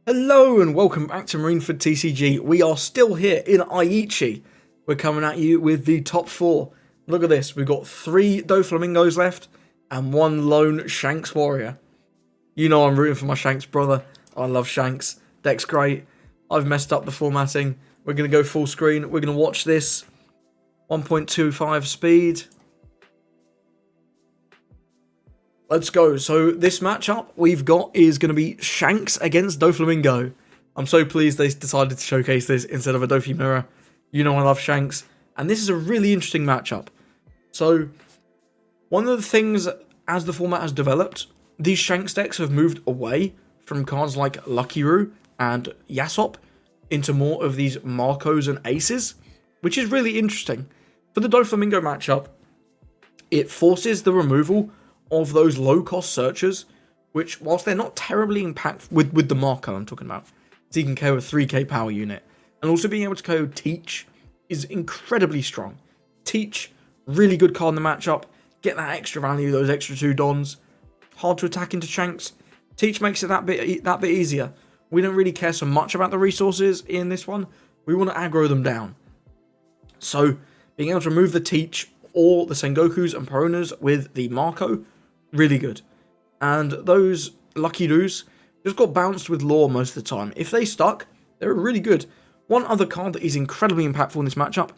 Hello and welcome back to Marineford TCG. We are still here in Aichi. We're coming at you with the top four. Look at this. We've got 3 Doflamingos left and 1 lone Shanks warrior. You know I'm rooting for my Shanks brother. I love Shanks. Deck's great. I've messed up the formatting. We're going to go full screen. We're going to watch this. 1.25 speed. Let's go. So this matchup we've got is going to be Shanks against Doflamingo. I'm so pleased they decided to showcase this instead of a Dofi mirror. You know I love Shanks. And this is a really interesting matchup. So one of the things as the format has developed, these Shanks decks have moved away from cards like Lucky Roo and Yasop into more of these Marcos and Aces, which is really interesting. For the Doflamingo matchup, it forces the removal of those low-cost searchers, which, whilst they're not terribly impactful with the Marco I'm talking about, so you can KO a 3k power unit, and also being able to KO Teach is incredibly strong. Teach, really good card in the matchup, get that extra value, those extra 2 Dons, hard to attack into Shanks. Teach makes it that bit easier. We don't really care so much about the resources in this one, we want to aggro them down. So, being able to remove the Teach or the Sengokus and Peronas with the Marco, really good. And those Lucky Roos just got bounced with Law most of the time. If they stuck, they were really good. One other card that is incredibly impactful in this matchup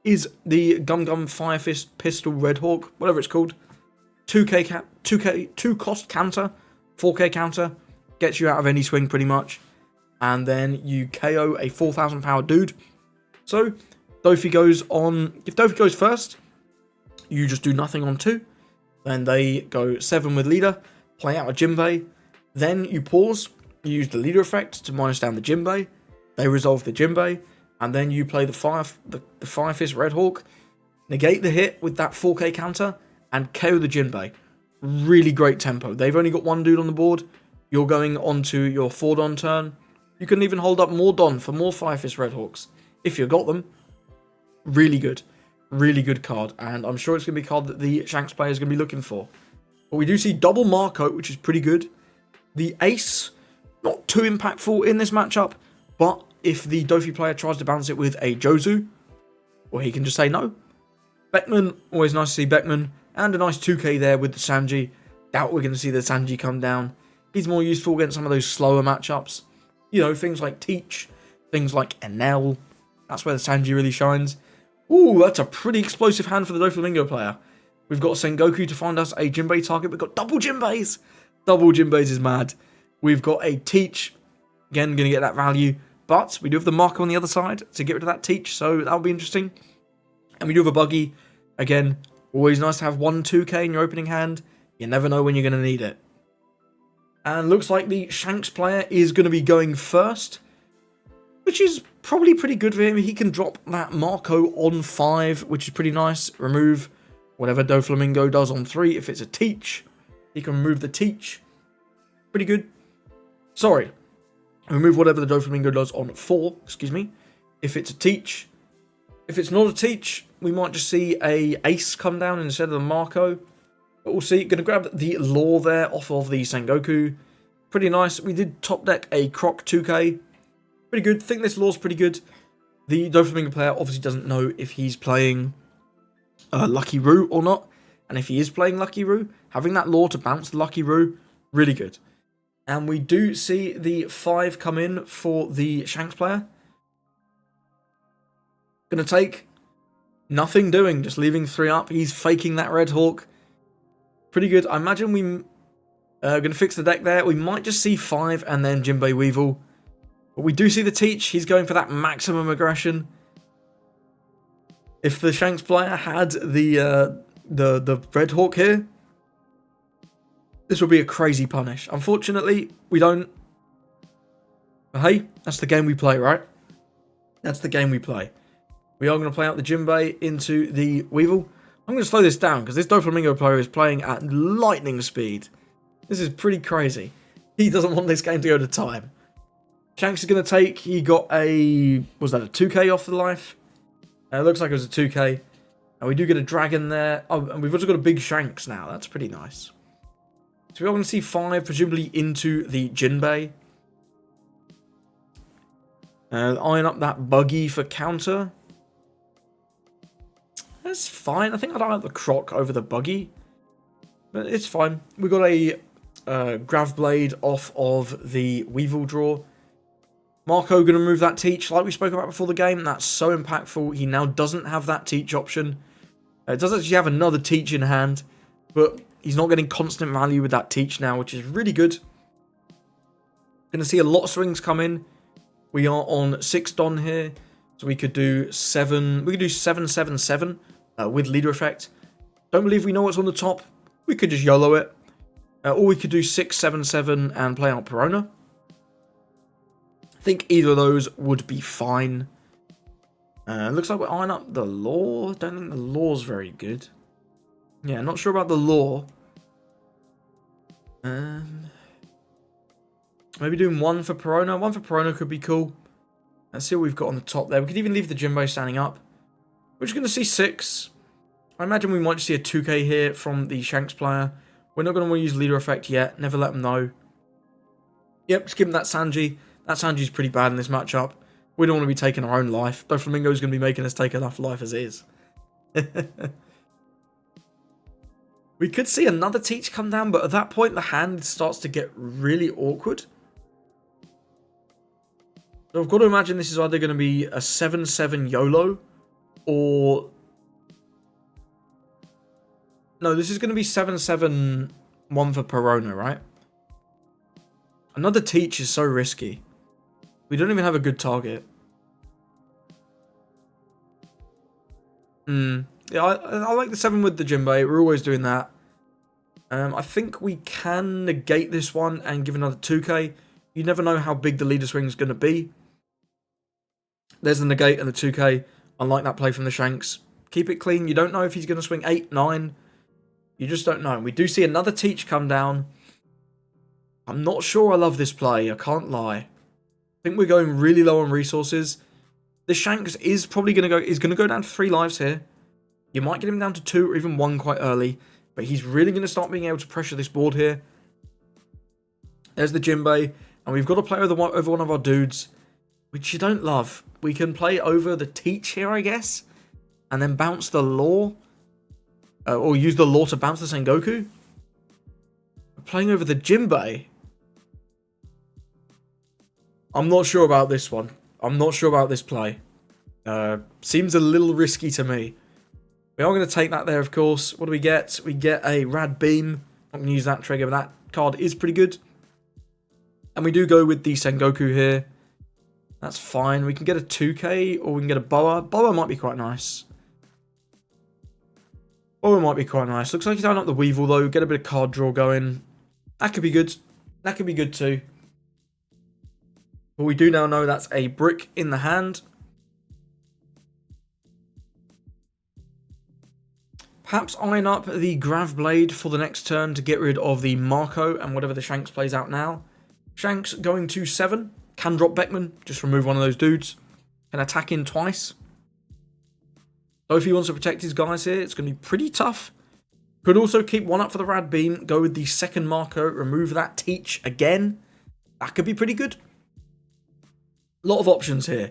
is the Gum Gum Fire Fist Pistol Red Hawk, whatever it's called. 2 cost counter, 4k counter, gets you out of any swing pretty much. And then you KO a 4,000 power dude. So, Dofi goes on, if Dofi goes first, you just do nothing on 2. Then they go 7 with leader, play out a Jinbei. Then you pause, you use the leader effect to minus down the Jinbei. They resolve the Jinbei, and then you play the Fire Fist Red Hawk, negate the hit with that 4k counter, and KO the Jinbei. Really great tempo. They've only got 1 dude on the board. You're going onto your 4 Don turn. You can even hold up more Don for more Fire Fist Red Hawks if you got them. Really good. Really good card, and I'm sure it's going to be a card that the Shanks player is going to be looking for. But we do see double Marco, which is pretty good. The Ace, not too impactful in this matchup, but if the Dofi player tries to balance it with a Jozu, or he can just say no. Beckman, always nice to see Beckman, and a nice 2k there with the Sanji. Doubt we're going to see the Sanji come down. He's more useful against some of those slower matchups. You know, things like Teach, things like Enel. That's where the Sanji really shines. Ooh, that's a pretty explosive hand for the Doflamingo player. We've got Sengoku to find us a Jinbei target. We've got double Jinbeis. Double Jinbeis is mad. We've got a Teach. Again, going to get that value. But we do have the Marco on the other side to get rid of that Teach. So that'll be interesting. And we do have a Buggy. Again, always nice to have 1 2k in your opening hand. You never know when you're going to need it. And looks like the Shanks player is going to be going first, which is probably pretty good for him. He can drop that Marco on 5, which is pretty nice. Remove whatever Doflamingo does on 3. If it's a Teach, he can remove the Teach. Pretty good. Sorry. Remove whatever the Doflamingo does on 4, excuse me. If it's a Teach. If it's not a Teach, we might just see a Ace come down instead of the Marco. But we'll see. Going to grab the Law there off of the Sengoku. Pretty nice. We did top deck a Croc 2k. Pretty good. Think this Law's pretty good. The Doflamingo player obviously doesn't know if he's playing Lucky Roo or not. And if he is playing Lucky Roo, having that Law to bounce the Lucky Roo, really good. And we do see the 5 come in for the Shanks player. Going to take nothing doing, just leaving 3 up. He's faking that Red Hawk. Pretty good. I imagine we are going to fix the deck there. We might just see 5 and then Jinbei Weevil. But we do see the Teach. He's going for that maximum aggression. If the Shanks player had the Red Hawk here, this would be a crazy punish. Unfortunately, we don't. But hey, that's the game we play, right? That's the game we play. We are going to play out the Jinbei into the Weevil. I'm going to slow this down because this Doflamingo player is playing at lightning speed. This is pretty crazy. He doesn't want this game to go to time. Shanks is going to take, he got a, was that a 2k off the life? It looks like it was a 2k. And we do get a dragon there. Oh, and we've also got a big Shanks now. That's pretty nice. So we're going to see 5, presumably into the Jinbei. Iron up that buggy for counter. That's fine. I think I'd iron up the croc over the buggy. But it's fine. We got a Grav Blade off of the Weevil draw. Marco going to remove that teach, like we spoke about before the game. That's so impactful. He now doesn't have that teach option. It does actually have another teach in hand, but he's not getting constant value with that teach now, which is really good. Going to see a lot of swings come in. We are on 6 Don here, so we could do 7. We could do 7-7-7 with leader effect. Don't believe we know what's on the top. We could just YOLO it. Or we could do 6-7-7 and play out Perona. I think either of those would be fine. Looks like we're eyeing up the law. Don't think the law's very good. Yeah, not sure about the law. Maybe doing 1 for Perona. 1 for Perona could be cool. Let's see what we've got on the top there. We could even leave the Jimbo standing up. We're just going to see 6. I imagine we might see a 2k here from the Shanks player. We're not going to want to use leader effect yet. Never let them know. Yep, just give him that Sanji. That Sanji's pretty bad in this matchup. We don't want to be taking our own life. Doflamingo's going to be making us take enough life as is. We could see another teach come down, but at that point the hand starts to get really awkward. So I've got to imagine this is either going to be a 7-7 YOLO or... No, this is going to be 7-7 1 for Perona, right? Another teach is so risky. We don't even have a good target. Yeah, I like the 7 with the Jimbe. We're always doing that. I think we can negate this one and give another 2k. You never know how big the leader swing is going to be. There's the negate and the 2k. I like that play from the Shanks. Keep it clean. You don't know if he's going to swing 8, 9. You just don't know. We do see another teach come down. I'm not sure I love this play. I can't lie. I think we're going really low on resources. The Shanks is probably going to go down to 3 lives here. You might get him down to 2 or even 1 quite early. But he's really going to start being able to pressure this board here. There's the Jimbe. And we've got to play over one of our dudes, which you don't love. We can play over the teach here, I guess. And then bounce the law. Or use the law to bounce the Sengoku. Playing over the Jimbe. I'm not sure about this one. I'm not sure about this play. Seems a little risky to me. We are going to take that there, of course. What do we get? We get a Rad Beam. I'm going to use that trigger, but that card is pretty good. And we do go with the Sengoku here. That's fine. We can get a 2k or we can get a Boa. Boa might be quite nice. Boa might be quite nice. Looks like he's down up the Weevil, though. Get a bit of card draw going. That could be good. That could be good, too. But we do now know that's a brick in the hand. Perhaps iron up the Grav Blade for the next turn to get rid of the Marco and whatever the Shanks plays out now. Shanks going to 7. Can drop Beckman. Just remove one of those dudes. Can attack in twice. So if he wants to protect his guys here, it's going to be pretty tough. Could also keep 1 up for the Rad Beam. Go with the second Marco. Remove that teach again. That could be pretty good. A lot of options here.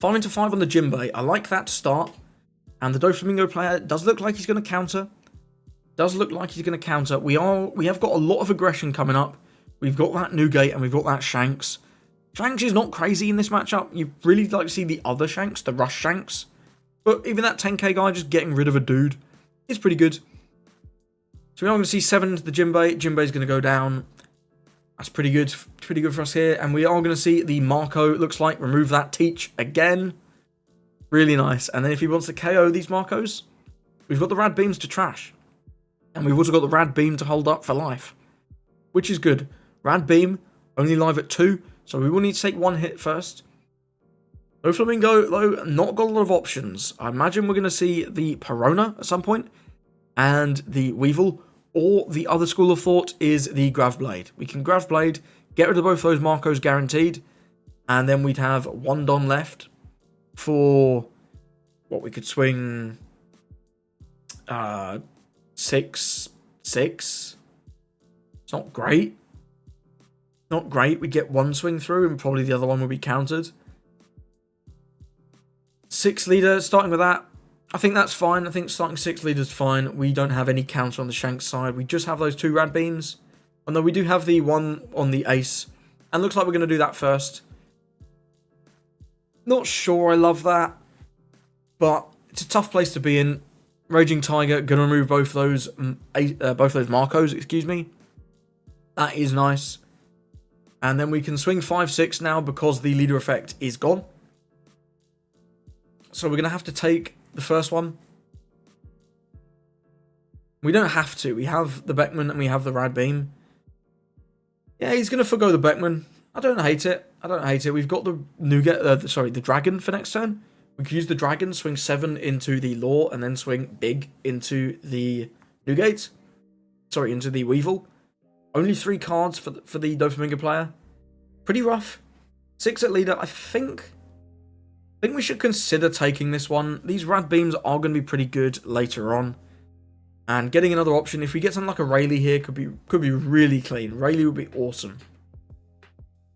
5 into 5 on the Jimbe. I like that to start. And the Doflamingo player does look like he's going to counter. We have got a lot of aggression coming up. We've got that Newgate and we've got that Shanks. Shanks is not crazy in this matchup. You really like to see the other Shanks, the Rush Shanks. But even that 10k guy just getting rid of a dude is pretty good. So we are going to see 7 into the Jimbe. Jimbe's going to go down. That's pretty good. Pretty good for us here. And we are going to see the Marco, it looks like, remove that teach again. Really nice. And then if he wants to KO these Marcos, we've got the Rad Beams to trash. And we've also got the Rad Beam to hold up for life. Which is good. Rad Beam, only live at 2. So we will need to take 1 hit first. Doflamingo, though, not got a lot of options. I imagine we're going to see the Perona at some point. And the Weevil. Or the other school of thought is the Grav Blade. We can Grav Blade, get rid of both those Marcos guaranteed. And then we'd have 1 Don left. For what we could swing 6. It's not great. Not great. We get 1 swing through and probably the other one will be countered. 6 leader, starting with that. I think that's fine. I think starting 6 leader is fine. We don't have any counter on the Shanks side. We just have those 2 rad beams. Although we do have the one on the ace. And looks like we're going to do that first. Not sure I love that. But it's a tough place to be in. Raging Tiger, going to remove both those Marcos, excuse me. That is nice. And then we can swing 5-6 now because the leader effect is gone. So we're going to have to take the first one. We don't have to. We have the Beckman and we have the Rad Beam. Yeah, he's going to forgo the Beckman. I don't hate it. I don't hate it. We've got the the Dragon for next turn. We could use the Dragon, swing 7 into the Law, and then swing big into the Newgate. Sorry, into the Weevil. Only 3 cards for the Doflamingo player. Pretty rough. 6 at leader. I think we should consider taking this one. These Rad Beams are going to be pretty good later on. And getting another option, if we get something like a Rayleigh here, could be really clean. Rayleigh would be awesome.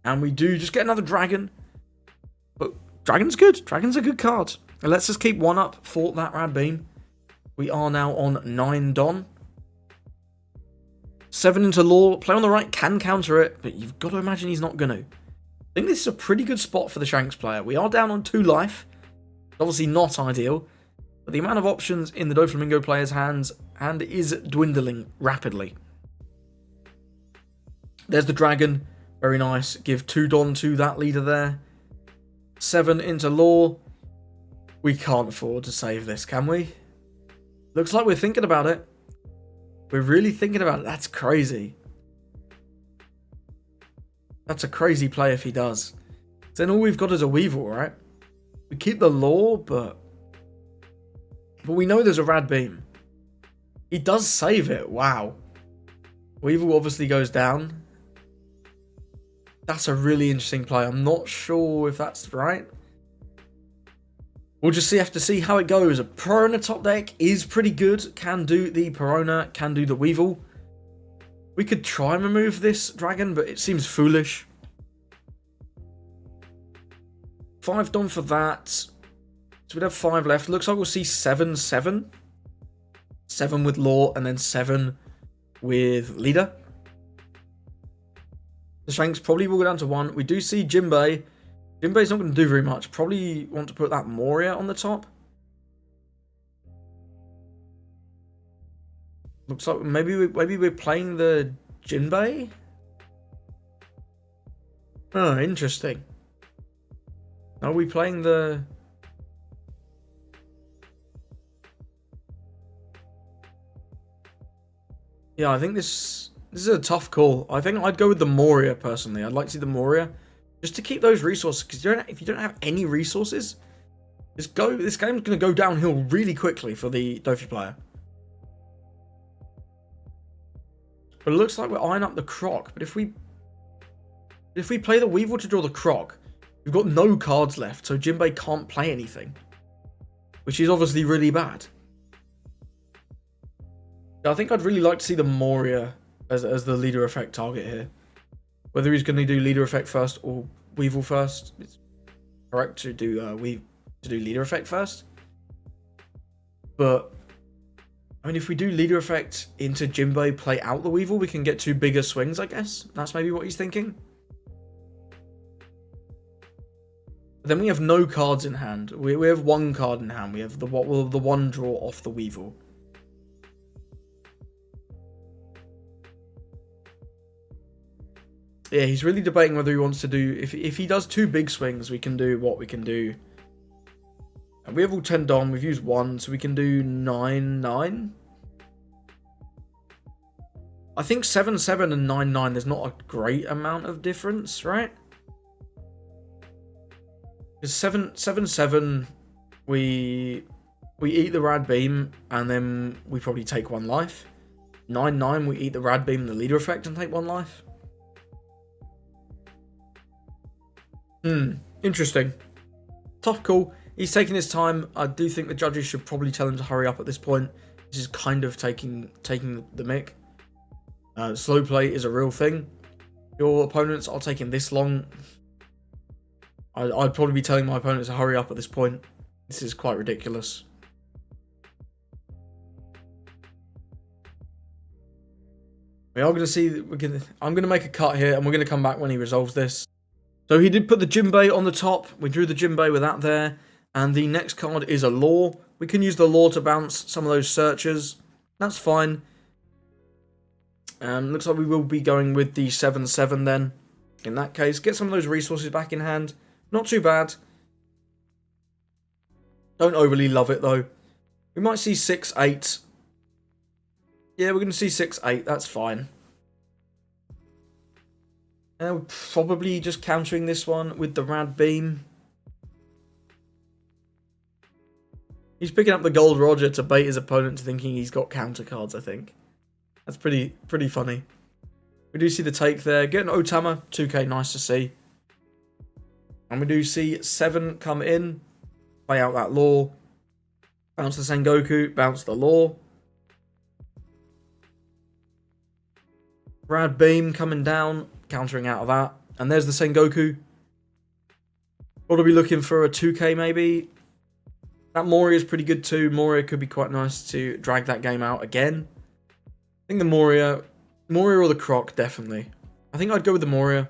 And we do just get another Dragon. But Dragon's good. Dragon's a good card. And let's just keep 1 up for that Rad Beam. We are now on 9 Don. 7 into Law. Play on the right can counter it, but you've got to imagine he's not going to. I think this is a pretty good spot for the Shanks player. We are down on 2 life. Obviously not ideal. But the amount of options in the Doflamingo player's hand is dwindling rapidly. There's the Dragon. Very nice. Give 2 Don to that leader there. 7 into Law. We can't afford to save this, can we? Looks like we're thinking about it. We're really thinking about it. That's crazy. That's a crazy play if he does. Then all we've got is a Weevil, right? We keep the Law, but we know there's a Rad Beam. He does save it. Wow. Weevil obviously goes down. That's a really interesting play. I'm not sure if that's right. We'll just have to see how it goes. A Perona top deck is pretty good. Can do the Perona, can do the Weevil. We could try and remove this Dragon, but it seems foolish. 5 Don for that. So we'd have 5 left. Looks like we'll see 7-7. 7 with Law, and then 7 with Leader. The Shanks probably will go down to 1. We do see Jinbei. Jinbei's not going to do very much. Probably want to put that Moria on the top. Looks like maybe we're playing the Jinbei. Oh, interesting. Are we playing the... Yeah, I think this is a tough call. I think I'd go with the Moria personally. I'd like to see the Moria just to keep those resources, because if you don't have any resources, this game's going to go downhill really quickly for the Dofi player. But it looks like we're eyeing up the Croc. But if we play the Weevil to draw the Croc, we've got no cards left, so Jinbei can't play anything, which is obviously really bad. I think I'd really like to see the Moria as the leader effect target here. Whether he's going to do leader effect first or Weevil first, it's correct to do leader effect first. But I mean, if we do leader effect into Jinbei, play out the Weevil, we can get 2 bigger swings, I guess. That's maybe what he's thinking. But then we have no cards in hand. We have 1 card in hand. We have the 1 draw off the Weevil. Yeah, he's really debating whether he wants to do... If he does 2 big swings, we can do what we can do. And we have all 10 Dom. We've used 1, so we can do 9-9. I think 7-7 and 9-9, there's not a great amount of difference, right? Because 7-7, we eat the Rad Beam, and then we probably take 1 life. 9-9, we eat the Rad Beam and the leader effect and take 1 life. Interesting. Tough call. He's taking his time. I do think the judges should probably tell him to hurry up at this point. This is kind of taking the mick. Slow play is a real thing. Your opponents are taking this long. I'd probably be telling my opponents to hurry up at this point. This is quite ridiculous. We are going to see. I'm going to make a cut here, and we're going to come back when he resolves this. So he did put the Jinbei on the top. We drew the Jinbei with that there. And the next card is a Law. We can use the Law to bounce some of those searchers. That's fine. Looks like we will be going with the 7/7 then. In that case, get some of those resources back in hand. Not too bad. Don't overly love it though. We might see 6/8. Yeah, we're going to see 6/8. That's fine. We're probably just countering this one with the Rad Beam. He's picking up the Gold Roger to bait his opponent to thinking he's got counter cards, I think. That's pretty funny. We do see the take there. Getting Otama, 2k, nice to see. And we do see 7 come in. Play out that Law. Bounce the Sengoku, bounce the Law. Rad Beam coming down, countering out of that. And there's the Sengoku. Ought to be looking for a 2k maybe. That Moria is pretty good too. Moria could be quite nice to drag that game out again. I think the Moria or the Croc, definitely. I think I'd go with the Moria.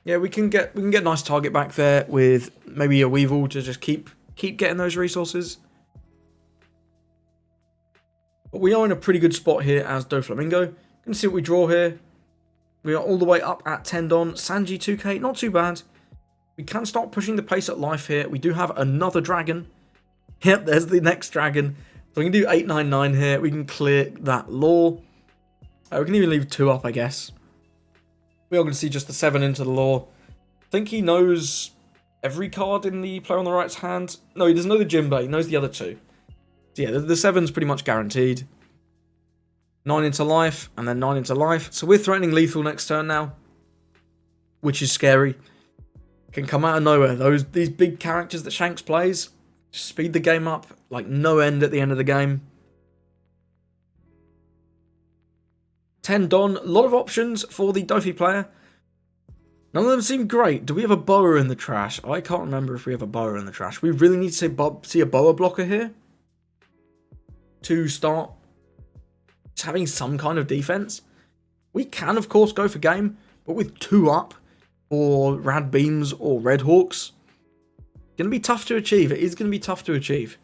Yeah, we can get a nice target back there with maybe a Weevil to just keep getting those resources. But we are in a pretty good spot here as Doflamingo. Gonna see what we draw here. We are all the way up at 10 Don. Sanji 2k, not too bad. We can start pushing the pace at life here. We do have another dragon. Yep, there's the next dragon. So we can do 899 here. We can clear that Law. We can even leave 2 up, I guess. We are going to see just the 7 into the Law. I think he knows every card in the player on the right's hand. No, he doesn't know the Jinbei. He knows the other 2. So yeah, the 7's pretty much guaranteed. 9 into life, and then 9 into life. So we're threatening lethal next turn now, which is scary. Can come out of nowhere. These big characters that Shanks plays, speed the game up like no end at the end of the game. 10 Don, a lot of options for the Dofi player. None of them seem great. Do we have a Boa in the trash? I can't remember if we have a Boa in the trash. We really need to see a Boa blocker here to start having some kind of defense. We can, of course, go for game, but with 2 up or Rad Beams or Red Hawks, it's going to be tough to achieve. It is going to be tough to achieve.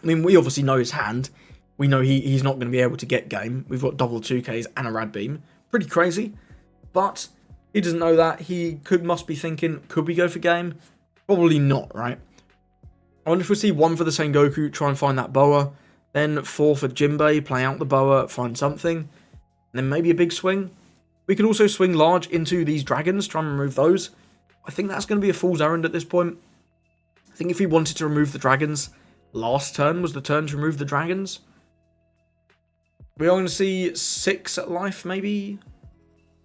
I mean, we obviously know his hand. We know he's not going to be able to get game. We've got double 2Ks and a Rad Beam. Pretty crazy. But he doesn't know that. He must be thinking, could we go for game? Probably not, right? I wonder if we see 1 for the Sengoku, try and find that Boa. Then 4 for Jinbei, play out the Boa, find something. And then maybe a big swing. We could also swing large into these dragons, try and remove those. I think that's going to be a fool's errand at this point. I think if he wanted to remove the dragons, last turn was the turn to remove the dragons. We are going to see 6 at life, maybe?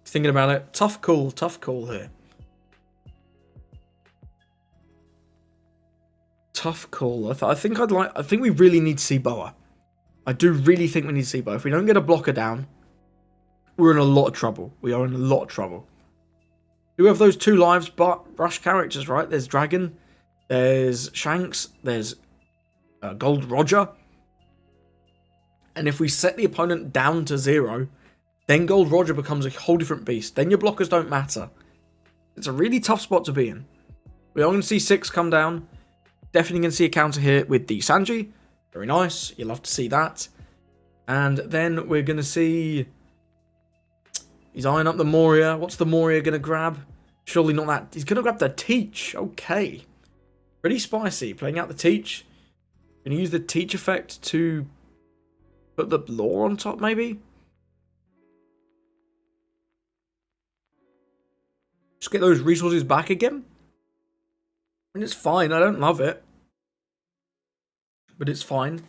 Thinking about it. Tough call here. Tough call. I think we really need to see Boa. I do really think we need to see Boa. If we don't get a blocker down, we're in a lot of trouble. We are in a lot of trouble. We have those 2 lives, but rush characters, right? There's Dragon, there's Shanks, there's Gold Roger. And if we set the opponent down to 0, then Gold Roger becomes a whole different beast. Then your blockers don't matter. It's a really tough spot to be in. We are going to see 6 come down. Definitely going to see a counter here with the Sanji. Very nice. You'll love to see that. And then we're going to see... He's eyeing up the Moria. What's the Moria going to grab? Surely not that. He's going to grab the Teach. Okay. Pretty spicy. Playing out the Teach. Going to use the Teach effect to put the Law on top, maybe? Just get those resources back again. I mean, it's fine. I don't love it. But it's fine.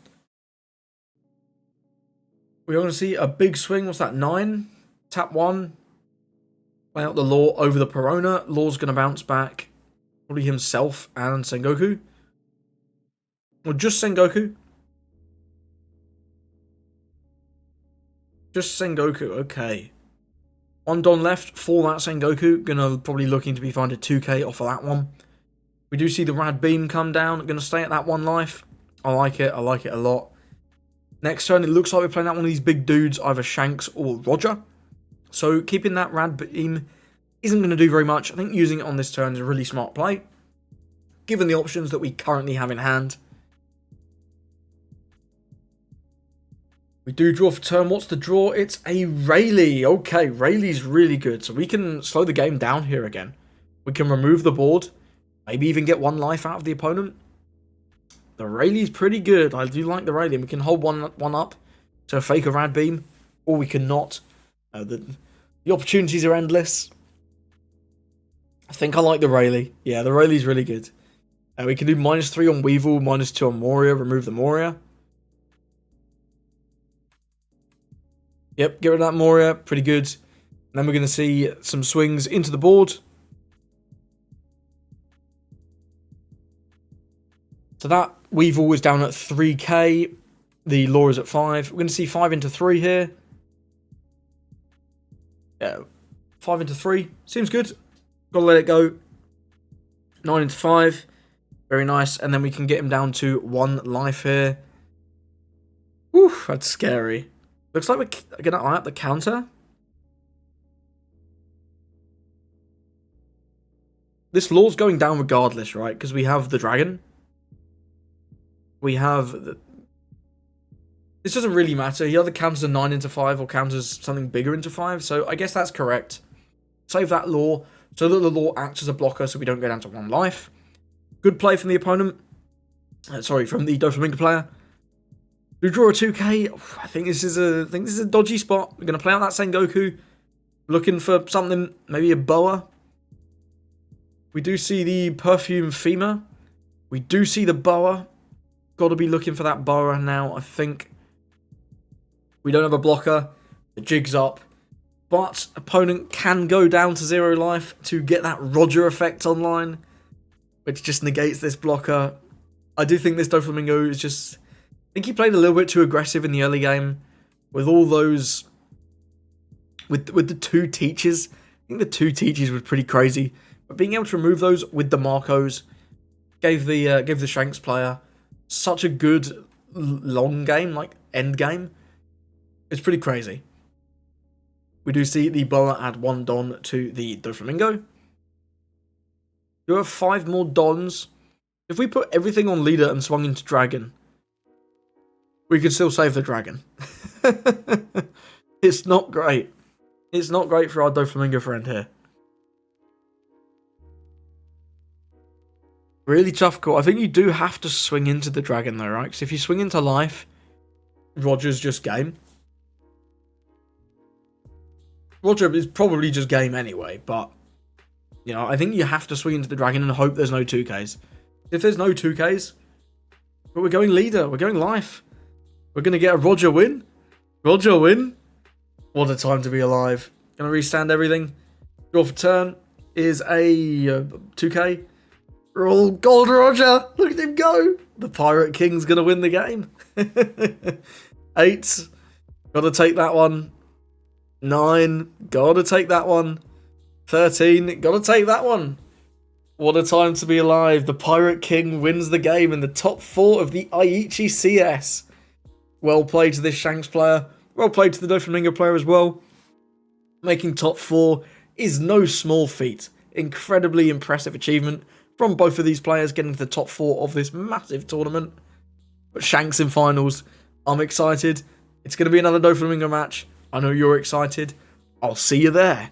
We're going to see a big swing. What's that? 9? Tap 1. Play out the Law over the Perona. Law's going to bounce back. Probably himself and Sengoku. Or just Sengoku. Just Sengoku. Okay. 1 Don left for that Sengoku. Gonna probably looking to be find a 2k off of that one. We do see the Rad Beam come down. Going to stay at that 1 life. I like it. I like it a lot. Next turn, it looks like we're playing out one of these big dudes, either Shanks or Roger. So keeping that Rad Beam isn't going to do very much. I think using it on this turn is a really smart play, given the options that we currently have in hand. We do draw for turn. What's the draw? It's a Rayleigh. Okay, Rayleigh's really good. So we can slow the game down here again. We can remove the board. Maybe even get 1 life out of the opponent. The Rayleigh's pretty good. I do like the Rayleigh. We can hold one up to fake a Rad Beam, or we cannot. The opportunities are endless. I think I like the Rayleigh. Yeah, the Rayleigh's really good. We can do -3 on Weevil, -2 on Moria, remove the Moria. Yep, get rid of that Moria. Pretty good. And then we're going to see some swings into the board. So that Weevil is down at 3k. The Law is at 5. We're going to see 5 into 3 here. Yeah, 5 into 3. Seems good. Gotta let it go. 9 into 5. Very nice. And then we can get him down to 1 life here. Whew, that's scary. Looks like we're going to eye up the counter. This Law's going down regardless, right? Because we have the dragon. We have... This doesn't really matter. He either counters a 9 into 5 or counters something bigger into 5. So I guess that's correct. Save that Law so that the Law acts as a blocker so we don't go down to 1 life. Good play from the opponent. Sorry, from the Doflamingo player. We draw a 2k. I think this is a dodgy spot. We're going to play out that Sengoku. Looking for something, maybe a boa. We do see the Perfume Femur. We do see the boa. Got to be looking for that boa now, I think. We don't have a blocker. The jig's up. But opponent can go down to 0 life to get that Roger effect online, which just negates this blocker. I do think this Doflamingo is just... I think he played a little bit too aggressive in the early game with all those... With the 2 teachers. I think the 2 teachers was pretty crazy. But being able to remove those with the Marcos gave the Shanks player such a good long game, like end game. It's pretty crazy. We do see the boa add 1 Don to the Doflamingo. You have 5 more Dons. If we put everything on leader and swung into dragon, we could still save the dragon. It's not great. It's not great for our Doflamingo friend here. Really tough call. I think you do have to swing into the dragon though, right? Because if you swing into life, Roger's just game. Roger is probably just game anyway, but... You know, I think you have to swing into the dragon and hope there's no 2Ks. If there's no 2Ks, but we're going leader, we're going life. We're going to get a Roger win. Roger win. What a time to be alive. Going to restand everything. Draw for turn is a 2K. Roll gold Roger. Look at him go. The Pirate King's going to win the game. 8. Got to take that one. 9. Got to take that one. 13. Got to take that one. What a time to be alive. The Pirate King wins the game in the top 4 of the Aichi CS. Well played to this Shanks player. Well played to the Doflamingo player as well. Making top 4 is no small feat. Incredibly impressive achievement from both of these players getting to the top 4 of this massive tournament. But Shanks in finals. I'm excited. It's going to be another Doflamingo match. I know you're excited. I'll see you there.